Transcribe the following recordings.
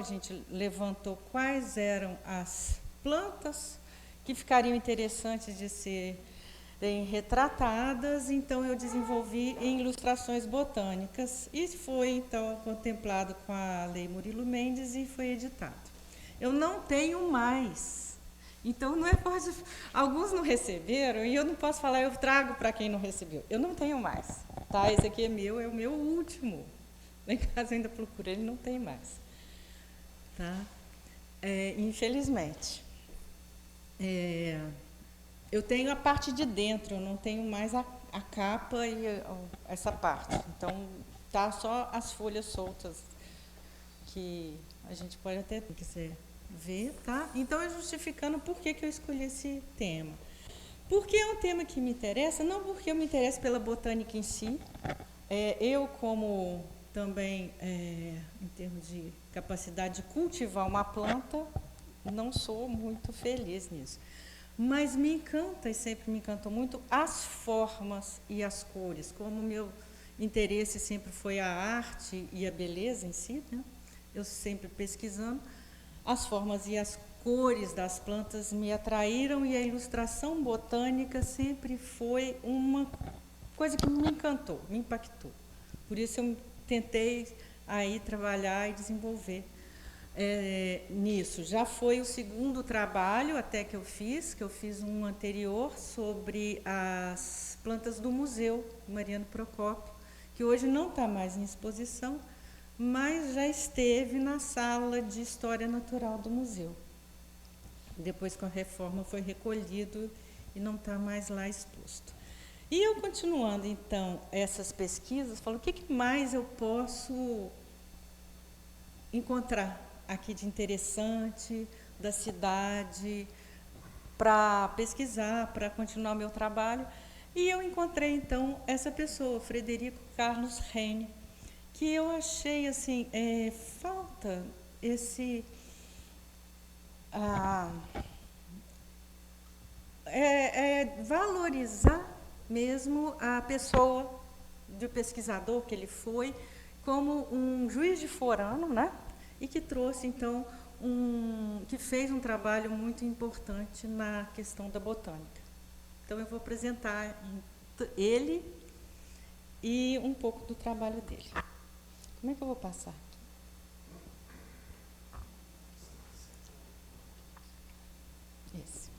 gente levantou quais eram as plantas que ficariam interessantes de serem retratadas, então eu desenvolvi em ilustrações botânicas e foi então contemplado com a Lei Murilo Mendes e foi editado. Eu não tenho mais, então não é pode, alguns não receberam e eu não posso falar, eu trago para quem não recebeu. Eu não tenho mais, tá? Esse aqui é o meu último. Em casa eu ainda procuro, ele não tem mais, tá? Infelizmente. Eu tenho a parte de dentro, eu não tenho mais a capa e essa parte. Então, tá só as folhas soltas, que a gente pode até, se quiser ver, tá? Então, é justificando por que eu escolhi esse tema. Porque é um tema que me interessa, não porque eu me interesso pela botânica em si. Eu, como também, em termos de capacidade de cultivar uma planta, não sou muito feliz nisso. Mas me encanta, e sempre me encantou muito, as formas e as cores. Como o meu interesse sempre foi a arte e a beleza em si, né? Eu sempre pesquisando, as formas e as cores das plantas me atraíram e a ilustração botânica sempre foi uma coisa que me encantou, me impactou. Por isso eu tentei aí trabalhar e desenvolver nisso. Já foi o segundo trabalho até que eu fiz um anterior sobre as plantas do Museu Mariano Procópio, que hoje não está mais em exposição, mas já esteve na sala de História Natural do museu. Depois, com a reforma, foi recolhido e não está mais lá exposto. E eu, continuando, então, essas pesquisas, falo, o que mais eu posso encontrar aqui de interessante, da cidade, para pesquisar, para continuar o meu trabalho. E eu encontrei, então, essa pessoa, Frederico Carlos Rene, que eu achei, assim, falta esse... valorizar mesmo a pessoa do pesquisador que ele foi, como um juiz de forano, né? E que trouxe, então, que fez um trabalho muito importante na questão da botânica. Então, eu vou apresentar ele e um pouco do trabalho dele. Como é que eu vou passar aqui? Esse.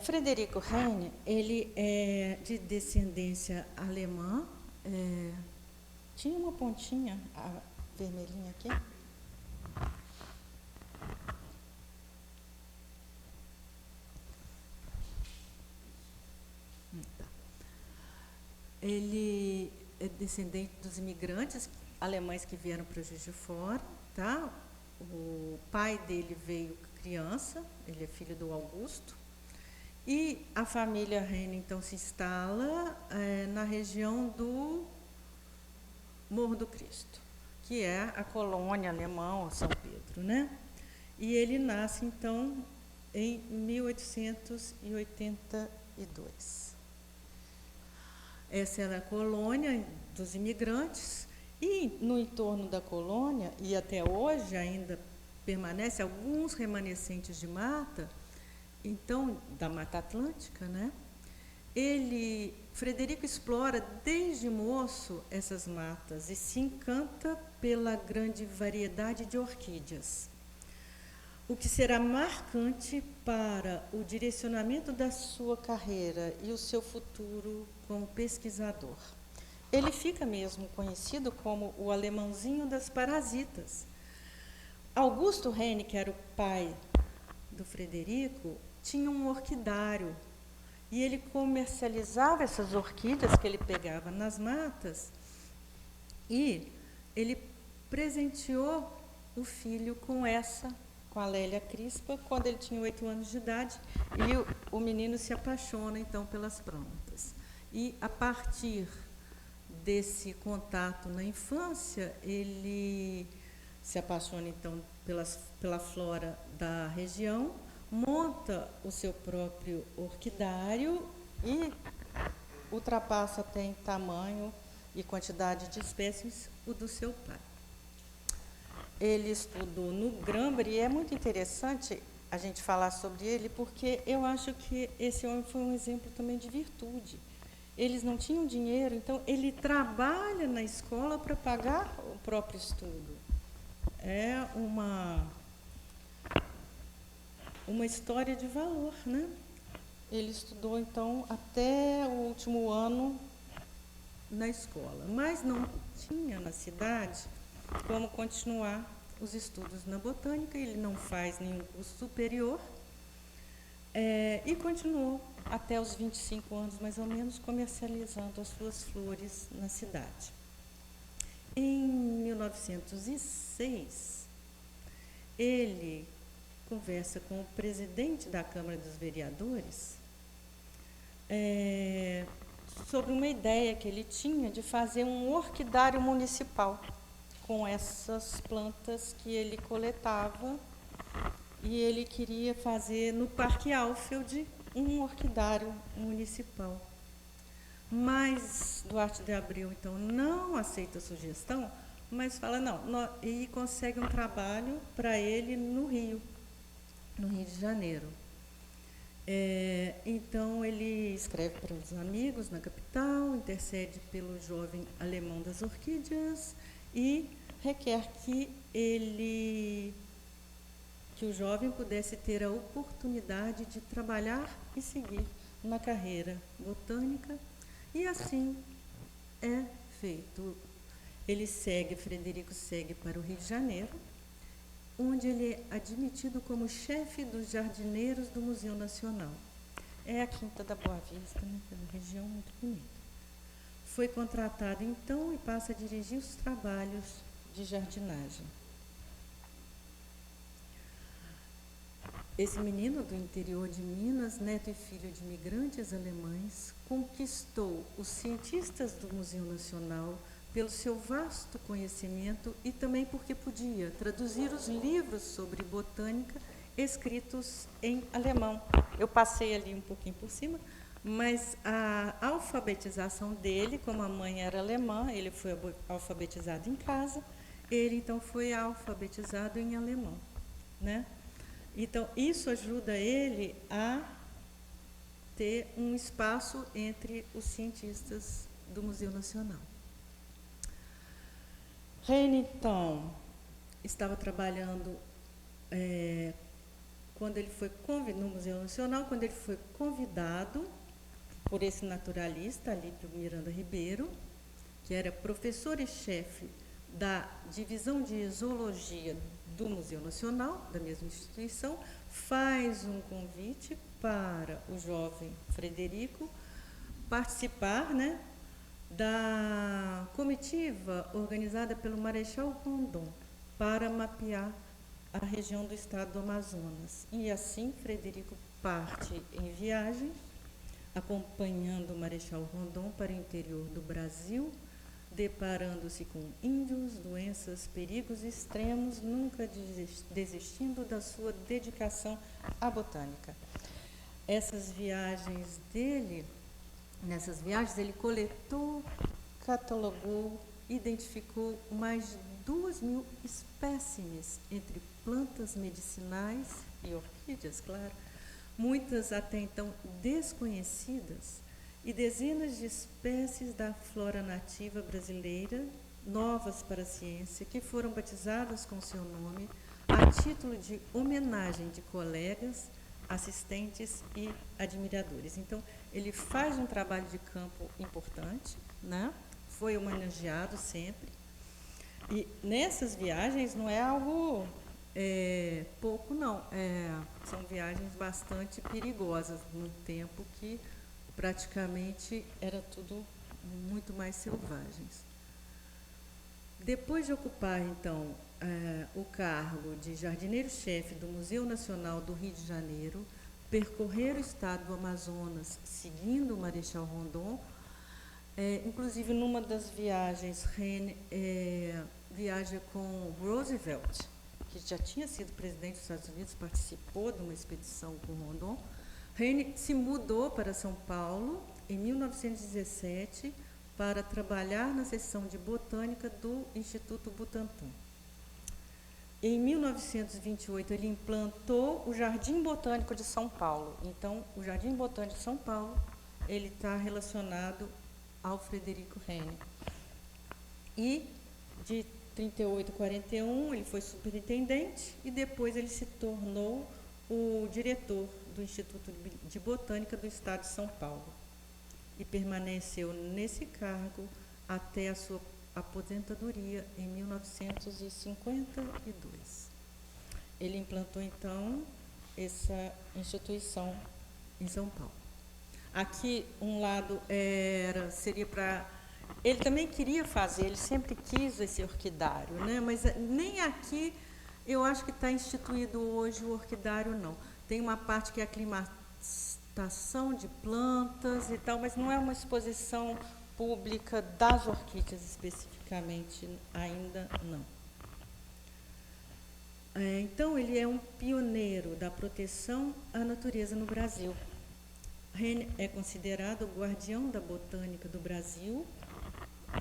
Frederico Rene, ele é de descendência alemã, tinha uma pontinha vermelhinha aqui. Ele é descendente dos imigrantes alemães que vieram para Juiz de Fora, tá? O pai dele veio criança, ele é filho do Augusto, e a família Rene, então, se instala na região do Morro do Cristo, que é a colônia alemã, São Pedro, né? E ele nasce, então, em 1882. Essa era a colônia dos imigrantes, e no entorno da colônia, e até hoje ainda permanece alguns remanescentes de mata, então, da Mata Atlântica, né? Frederico explora desde moço essas matas e se encanta pela grande variedade de orquídeas, o que será marcante para o direcionamento da sua carreira e o seu futuro como pesquisador. Ele fica mesmo conhecido como o alemãozinho das parasitas. Augusto Rene, que era o pai do Frederico, tinha um orquidário e ele comercializava essas orquídeas que ele pegava nas matas e ele presenteou o filho com a Lélia Crispa, quando ele tinha 8 anos de idade, e o menino se apaixona, então, pelas plantas. E, a partir desse contato na infância, ele se apaixona, então, pela flora da região, monta o seu próprio orquidário e ultrapassa até em tamanho e quantidade de espécies o do seu pai. ele estudou no Grambre, e é muito interessante a gente falar sobre ele, porque eu acho que esse homem foi um exemplo também de virtude. Eles não tinham dinheiro, então ele trabalha na escola para pagar o próprio estudo. É uma história de valor, né? Ele estudou, então, até o último ano na escola, mas não tinha na cidade como continuar os estudos na botânica, ele não faz nenhum curso superior, e continuou até os 25 anos, mais ou menos, comercializando as suas flores na cidade. Em 1906, ele conversa com o presidente da Câmara dos Vereadores sobre uma ideia que ele tinha de fazer um orquidário municipal com essas plantas que ele coletava, e ele queria fazer no Parque Alfield um orquidário municipal. Mas Duarte de Abreu, então, não aceita a sugestão, mas fala e consegue um trabalho para ele no Rio de Janeiro. Então, ele escreve para os amigos na capital, intercede pelo jovem alemão das orquídeas e requer que o jovem pudesse ter a oportunidade de trabalhar e seguir na carreira botânica, e assim é feito. Frederico segue para o Rio de Janeiro, onde ele é admitido como chefe dos jardineiros do Museu Nacional. É a Quinta da Boa Vista, né? É uma região muito bonita. Foi contratado, então, e passa a dirigir os trabalhos de jardinagem. Esse menino do interior de Minas, neto e filho de imigrantes alemães, conquistou os cientistas do Museu Nacional pelo seu vasto conhecimento e também porque podia traduzir os livros sobre botânica escritos em alemão. Eu passei ali um pouquinho por cima, mas a alfabetização dele, como a mãe era alemã, ele foi alfabetizado em casa, ele então foi alfabetizado em alemão, né? Então, isso ajuda ele a ter um espaço entre os cientistas do Museu Nacional. Heine, então, estava trabalhando quando ele foi no Museu Nacional, quando ele foi convidado por esse naturalista, Alípio Miranda Ribeiro, que era professor e chefe da divisão de zoologia do Museu Nacional, da mesma instituição, faz um convite para o jovem Frederico participar, né, da comitiva organizada pelo Marechal Rondon para mapear a região do estado do Amazonas. E assim Frederico parte em viagem, acompanhando o Marechal Rondon para o interior do Brasil, deparando-se com índios, doenças, perigos extremos, nunca desistindo da sua dedicação à botânica. Nessas viagens ele coletou, catalogou, identificou mais de 2.000 espécimes entre plantas medicinais e orquídeas, claro, muitas até então desconhecidas, e dezenas de espécies da flora nativa brasileira, novas para a ciência, que foram batizadas com seu nome a título de homenagem de colegas, assistentes e admiradores. Então, ele faz um trabalho de campo importante, né? Foi homenageado sempre. E nessas viagens não é algo pouco, não. São viagens bastante perigosas, num tempo que praticamente era tudo muito mais selvagens. Depois de ocupar, então, o cargo de jardineiro-chefe do Museu Nacional do Rio de Janeiro, percorrer o estado do Amazonas, seguindo o Marechal Rondon, inclusive numa das viagens, Heine viaja com Roosevelt, que já tinha sido presidente dos Estados Unidos, participou de uma expedição com Rondon. Heine se mudou para São Paulo em 1917 para trabalhar na seção de botânica do Instituto Butantan. Em 1928, ele implantou o Jardim Botânico de São Paulo. Então, o Jardim Botânico de São Paulo, ele está relacionado ao Frederico Henning. E de 38 a 41, ele foi superintendente e depois ele se tornou o diretor do Instituto de Botânica do Estado de São Paulo. E permaneceu nesse cargo até a sua aposentadoria em 1952. Ele implantou, então, essa instituição em São Paulo. Aqui, um lado seria para... Ele também queria fazer, ele sempre quis esse orquidário, né? Mas nem aqui eu acho que está instituído hoje o orquidário, não. Tem uma parte que é aclimatação de plantas e tal, mas não é uma exposição pública das orquídeas especificamente, ainda não. Então, ele é um pioneiro da proteção à natureza no Brasil. Henning é considerado o guardião da botânica do Brasil,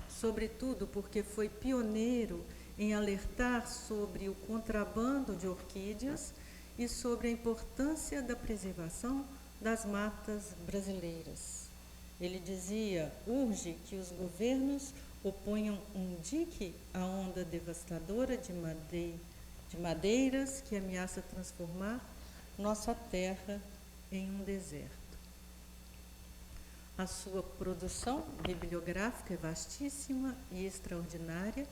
sobretudo porque foi pioneiro em alertar sobre o contrabando de orquídeas e sobre a importância da preservação das matas brasileiras. Ele dizia: urge que os governos oponham um dique à onda devastadora de madeiras que ameaça transformar nossa terra em um deserto. A sua produção bibliográfica é vastíssima e extraordinária,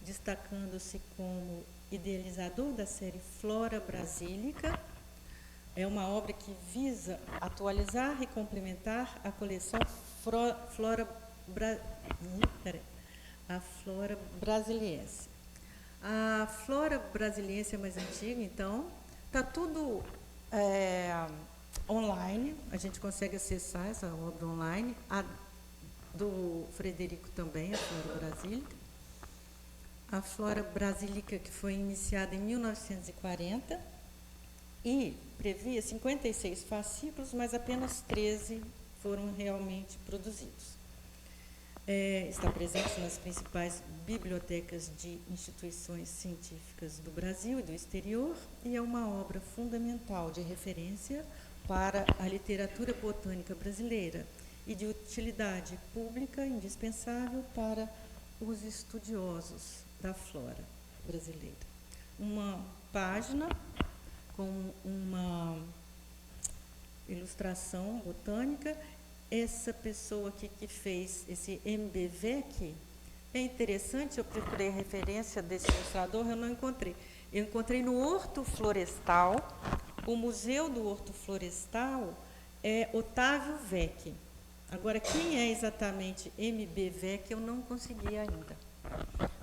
destacando-se como idealizador da série Flora Brasilica. É uma obra que visa atualizar e complementar a coleção Flora Brasiliense. A Flora Brasiliense é mais antiga, então, está tudo online, a gente consegue acessar essa obra online, a do Frederico também, a Flora Brasilica. A Flora Brasilica, que foi iniciada em 1940 e previa 56 fascículos, mas apenas 13 foram realmente produzidos. Está presente nas principais bibliotecas de instituições científicas do Brasil e do exterior e é uma obra fundamental de referência para a literatura botânica brasileira e de utilidade pública indispensável para os estudiosos da flora brasileira. Uma página com uma ilustração botânica. Essa pessoa aqui que fez esse MBVEC, é interessante, eu procurei a referência desse ilustrador, eu não encontrei. Eu encontrei no Horto Florestal, o Museu do Horto Florestal é Otávio Vec. Agora, quem é exatamente MBVEC, eu não consegui ainda.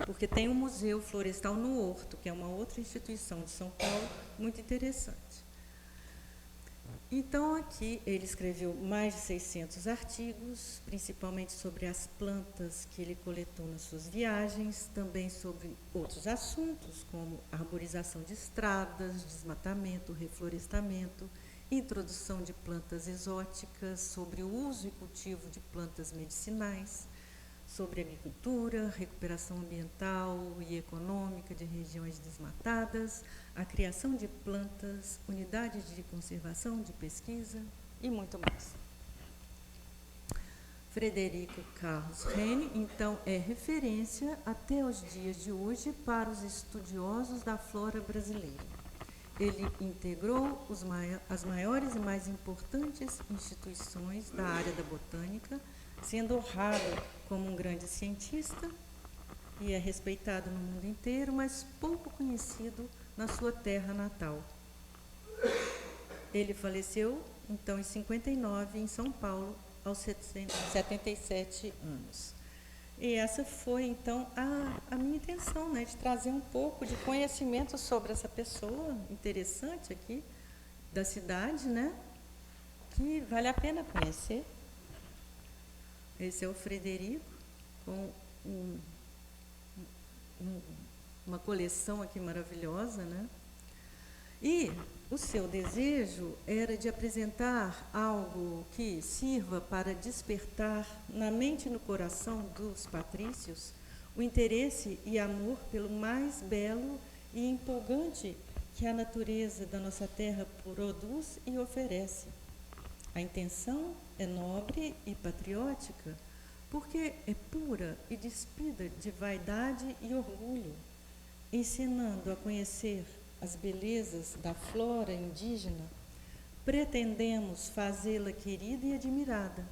Porque tem um Museu Florestal no Horto, que é uma outra instituição de São Paulo, muito interessante. Então, aqui ele escreveu mais de 600 artigos, principalmente sobre as plantas que ele coletou nas suas viagens, também sobre outros assuntos, como arborização de estradas, desmatamento, reflorestamento, introdução de plantas exóticas, sobre o uso e cultivo de plantas medicinais, sobre agricultura, recuperação ambiental e econômica de regiões desmatadas, a criação de plantas, unidades de conservação, de pesquisa e muito mais. Frederico Carlos Henning, então, é referência até os dias de hoje para os estudiosos da flora brasileira. Ele integrou as maiores e mais importantes instituições da área da botânica, sendo honrado como um grande cientista e é respeitado no mundo inteiro, mas pouco conhecido na sua terra natal. Ele faleceu, então, em 59, em São Paulo, aos 77 anos. E essa foi, então, a minha intenção, né, de trazer um pouco de conhecimento sobre essa pessoa interessante aqui, da cidade, né, que vale a pena conhecer. Esse é o Frederico, com uma coleção aqui maravilhosa, né? E o seu desejo era de apresentar algo que sirva para despertar na mente e no coração dos patrícios o interesse e amor pelo mais belo e empolgante que a natureza da nossa terra produz e oferece. A intenção é nobre e patriótica, porque é pura e despida de vaidade e orgulho, ensinando a conhecer as belezas da flora indígena. Pretendemos fazê-la querida e admirada,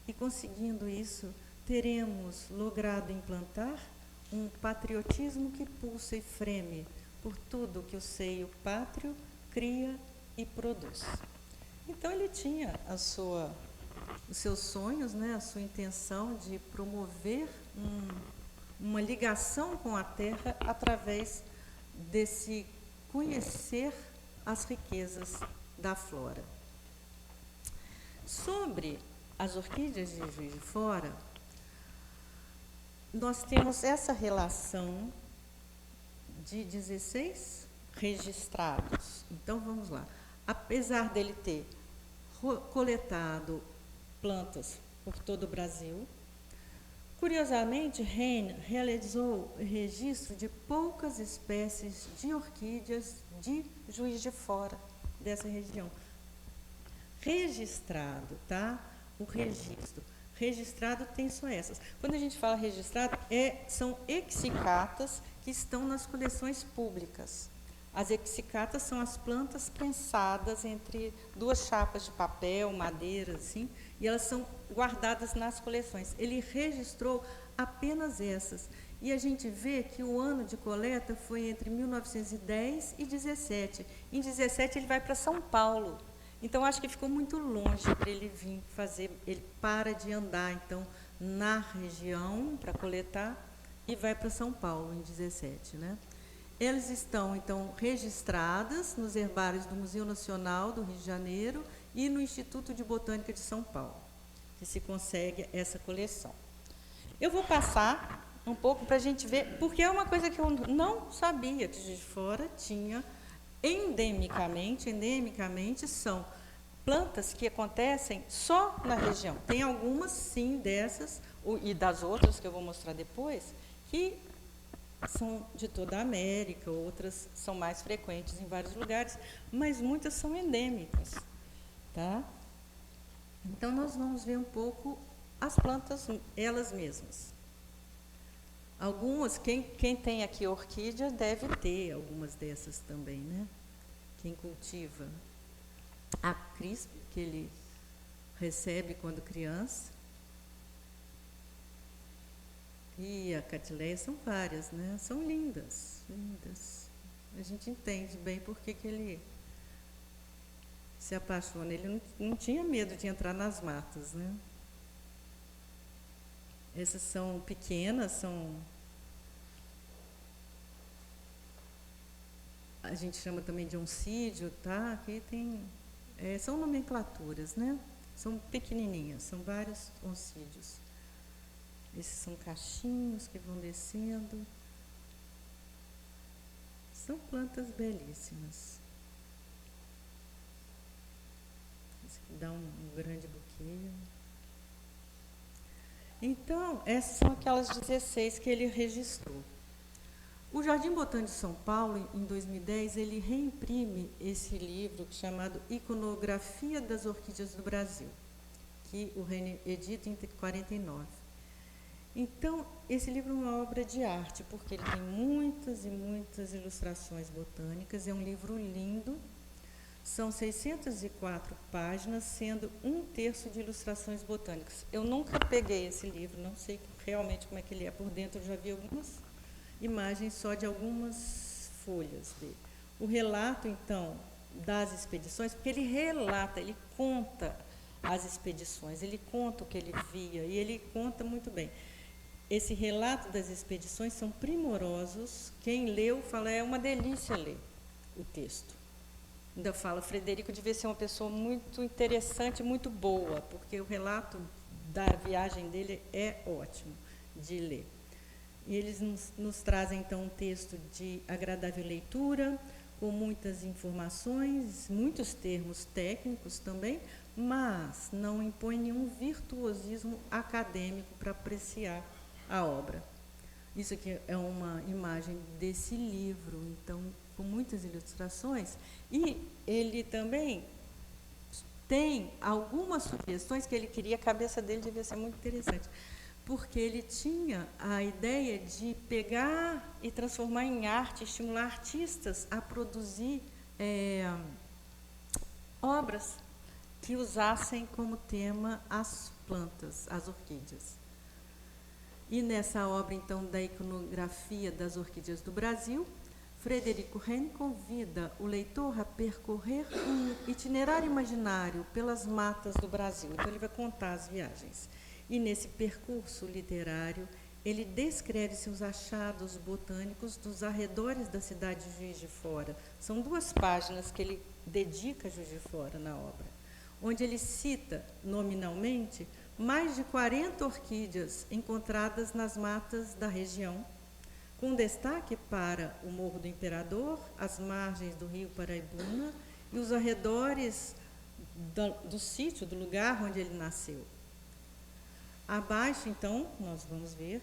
e conseguindo isso, teremos logrado implantar um patriotismo que pulsa e freme por tudo que o seio pátrio cria e produz. Então ele tinha os seus sonhos, né, a sua intenção de promover uma ligação com a terra através desse conhecer as riquezas da flora. Sobre as orquídeas de Juiz de Fora, nós temos essa relação de 16 registrados. Então, vamos lá. Apesar dele ter coletado plantas por todo o Brasil, curiosamente, Heine realizou registro de poucas espécies de orquídeas de Juiz de Fora, dessa região. Registrado, tá? O registro. Registrado tem só essas. Quando a gente fala registrado, são exicatas que estão nas coleções públicas. As exicatas são as plantas prensadas entre duas chapas de papel, madeira, assim, e elas são guardadas nas coleções. Ele registrou apenas essas. E a gente vê que o ano de coleta foi entre 1910 e 17. Em 17 ele vai para São Paulo. Então, acho que ficou muito longe para ele vir fazer, ele para de andar, então, na região para coletar e vai para São Paulo em 17, né? Eles estão, então, registradas nos herbários do Museu Nacional do Rio de Janeiro e no Instituto de Botânica de São Paulo, que se consegue essa coleção. Eu vou passar um pouco para a gente ver, porque é uma coisa que eu não sabia que Juiz de Fora tinha. Endemicamente são plantas que acontecem só na região. Tem algumas, sim, dessas, e das outras que eu vou mostrar depois, que são de toda a América, outras são mais frequentes em vários lugares, mas muitas são endêmicas, tá? Então, nós vamos ver um pouco as plantas, elas mesmas. Algumas, quem tem aqui orquídea deve ter algumas dessas também, né? Quem cultiva a crisp, que ele recebe quando criança, e a catileia, são várias, né? São lindas, lindas. A gente entende bem por que ele se apaixona. Ele não tinha medo de entrar nas matas, né? Essas são pequenas, a gente chama também de oncídio, tá? Aqui tem, são nomenclaturas, né? São pequenininhas, são vários oncídios. Esses são cachinhos que vão descendo. São plantas belíssimas. Esse aqui dá um grande buquê. Então, essas são aquelas 16 que ele registrou. O Jardim Botânico de São Paulo, em 2010, ele reimprime esse livro chamado Iconografia das Orquídeas do Brasil, que o Heine edita em 49. Então, esse livro é uma obra de arte, porque ele tem muitas e muitas ilustrações botânicas, é um livro lindo, são 604 páginas, sendo 1/3 de ilustrações botânicas. Eu nunca peguei esse livro, não sei realmente como é que ele é por dentro, eu já vi algumas imagens só de algumas folhas dele. O relato, então, das expedições, porque ele relata, ele conta as expedições, ele conta o que ele via, e ele conta muito bem. Esse relato das expedições são primorosos, quem leu fala, é uma delícia ler o texto. Ainda fala, Frederico devia ser uma pessoa muito interessante, muito boa, porque o relato da viagem dele é ótimo de ler. E eles nos trazem, então, um texto de agradável leitura, com muitas informações, muitos termos técnicos também, mas não impõe nenhum virtuosismo acadêmico para apreciar a obra. Isso aqui é uma imagem desse livro, então, com muitas ilustrações. E ele também tem algumas sugestões que ele queria, a cabeça dele devia ser muito interessante, porque ele tinha a ideia de pegar e transformar em arte, estimular artistas a produzir obras que usassem como tema as plantas, as orquídeas. E nessa obra, então, da iconografia das orquídeas do Brasil, Frederico Ren convida o leitor a percorrer um itinerário imaginário pelas matas do Brasil. Então, ele vai contar as viagens. E nesse percurso literário, ele descreve seus achados botânicos dos arredores da cidade de Juiz de Fora. São 2 páginas que ele dedica a Juiz de Fora na obra, onde ele cita, nominalmente, mais de 40 orquídeas encontradas nas matas da região, com destaque para o Morro do Imperador, as margens do rio Paraibuna e os arredores do sítio, do lugar onde ele nasceu. Abaixo, então, nós vamos ver,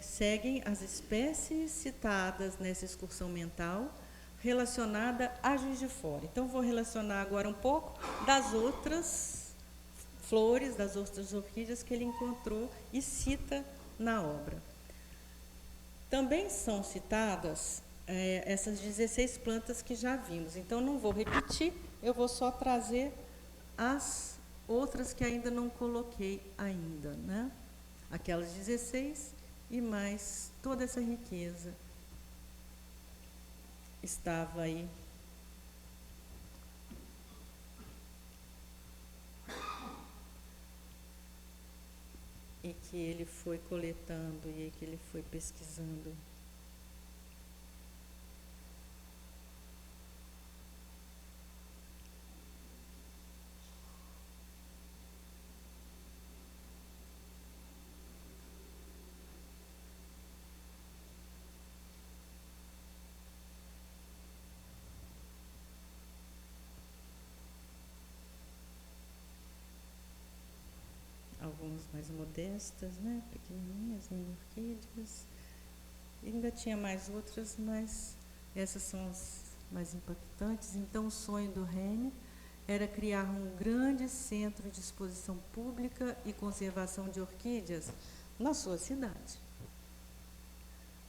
seguem as espécies citadas nessa excursão mental relacionada a Juiz de Fora. Então, vou relacionar agora um pouco das outras flores, das outras orquídeas que ele encontrou e cita na obra. Também são citadas essas 16 plantas que já vimos. Então, não vou repetir, eu vou só trazer as outras que ainda não coloquei ainda, né? Aquelas 16 e mais toda essa riqueza estava aí. E que ele foi coletando e que ele foi pesquisando. Algumas mais modestas, né? Pequenininhas, mini orquídeas. E ainda tinha mais outras, mas essas são as mais impactantes. Então, o sonho do Rene era criar um grande centro de exposição pública e conservação de orquídeas na sua cidade.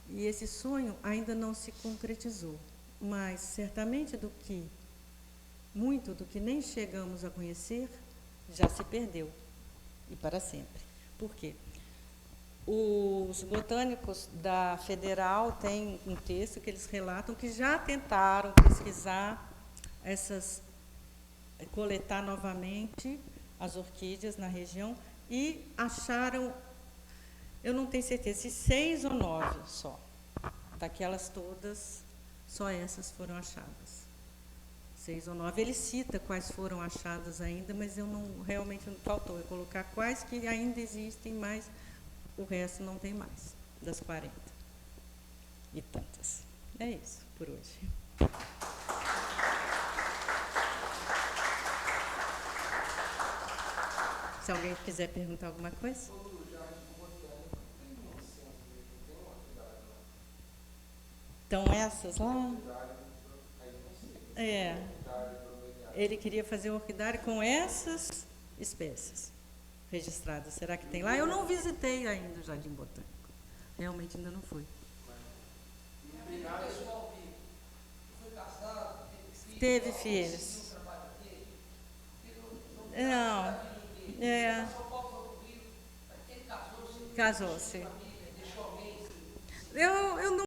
E esse sonho ainda não se concretizou, mas certamente muito do que nem chegamos a conhecer já se perdeu. E para sempre. Por quê? Os botânicos da Federal têm um texto que eles relatam que já tentaram pesquisar coletar novamente as orquídeas na região e acharam, eu não tenho certeza, se 6 ou 9 só. Daquelas todas, só essas foram achadas. 6 ou 9. Ele cita quais foram achadas ainda, mas realmente não faltou. Colocar quais que ainda existem, mas o resto não tem mais, das 40 e tantas. É isso por hoje. Se alguém quiser perguntar alguma coisa. Então, essas lá... Ele queria fazer um orquidário com essas espécies registradas. Será que tem lá? Eu não visitei ainda o Jardim Botânico. Realmente ainda não fui. Teve filhos. Não. Casou-se. Eu não